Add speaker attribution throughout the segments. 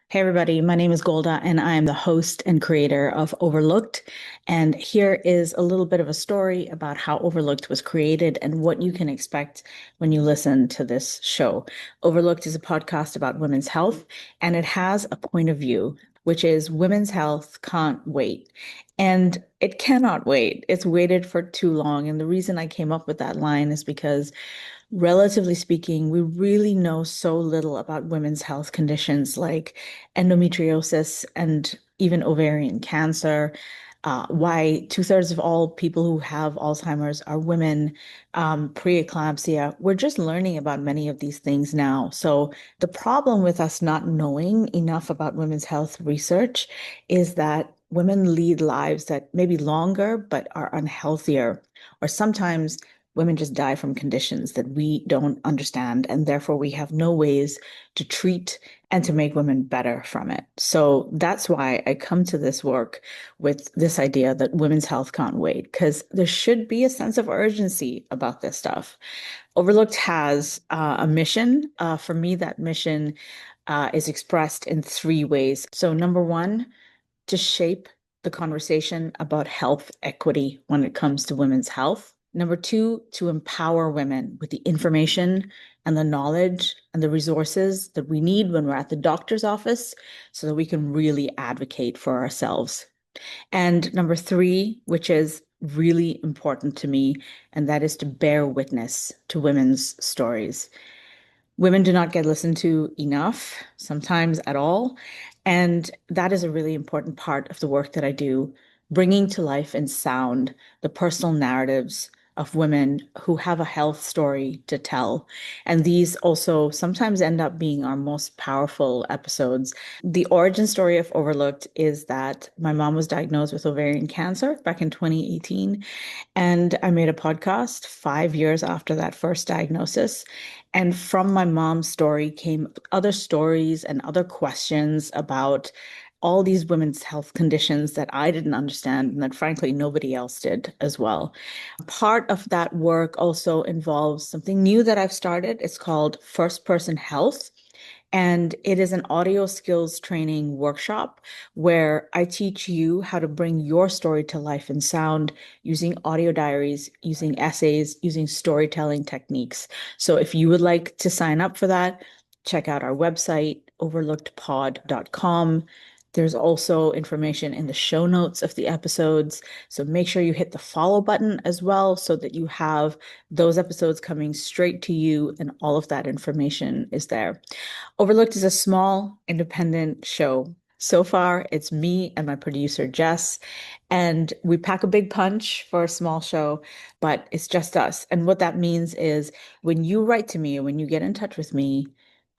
Speaker 1: Hey everybody, my name is Golda and I am the host and creator of Overlooked. And here is a little bit of a story about how Overlooked was created and what you can expect when you listen to this show. Overlooked is a podcast about women's health and it has a point of view, which is women's health can't wait. And it cannot wait. It's waited for too long. And the reason I came up with that line is because relatively speaking, we really know so little about women's health conditions like endometriosis and even ovarian cancer. Why two-thirds of all people who have Alzheimer's are women, preeclampsia. We're just learning about many of these things now. So the problem with us not knowing enough about women's health research is that women lead lives that may be longer but are unhealthier, or sometimes women just die from conditions that we don't understand, and therefore we have no ways to treat and to make women better from it. So that's why I come to this work with this idea that women's health can't wait, because there should be a sense of urgency about this stuff. Overlooked has a mission. For me, that mission is expressed in three ways. So, number one, to shape the conversation about health equity when it comes to women's health. Number two, to empower women with the information and the knowledge and the resources that we need when we're at the doctor's office so that we can really advocate for ourselves. And number three, which is really important to me, and that is to bear witness to women's stories. Women do not get listened to enough, sometimes at all. And that is a really important part of the work that I do, bringing to life in sound the personal narratives of women who have a health story to tell. And these also sometimes end up being our most powerful episodes. The origin story of Overlooked is that my mom was diagnosed with ovarian cancer back in 2018. And I made a podcast 5 years after that first diagnosis. And from my mom's story came other stories and other questions about all these women's health conditions that I didn't understand and that frankly nobody else did as well. Part of that work also involves something new that I've started. It's called First Person Health. And it is an audio skills training workshop where I teach you how to bring your story to life in sound using audio diaries, using essays, using storytelling techniques. So if you would like to sign up for that, check out our website, overlookedpod.com. There's also information in the show notes of the episodes. So make sure you hit the follow button as well so that you have those episodes coming straight to you and all of that information is there. Overlooked is a small, independent show. So far, it's me and my producer, Jess, and we pack a big punch for a small show, but it's just us. And what that means is when you write to me or when you get in touch with me,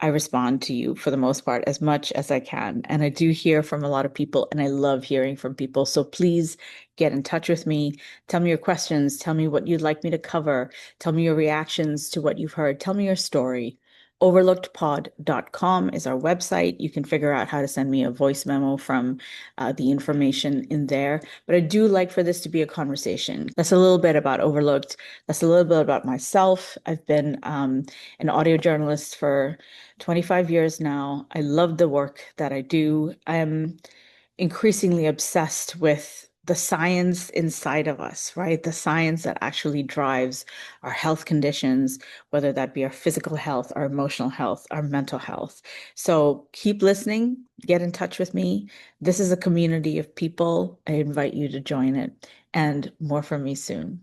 Speaker 1: I respond to you for the most part as much as I can. And I do hear from a lot of people, and I love hearing from people. So please get in touch with me. Tell me your questions. Tell me what you'd like me to cover. Tell me your reactions to what you've heard. Tell me your story. Overlookedpod.com is our website. You can figure out how to send me a voice memo from the information in there. But I do like for this to be a conversation. That's a little bit about Overlooked. That's a little bit about myself. I've been an audio journalist for 25 years now. I love the work that I do. I'm increasingly obsessed with the science inside of us, right? The science that actually drives our health conditions, whether that be our physical health, our emotional health, our mental health. So keep listening, get in touch with me. This is a community of people. I invite you to join it, and more from me soon.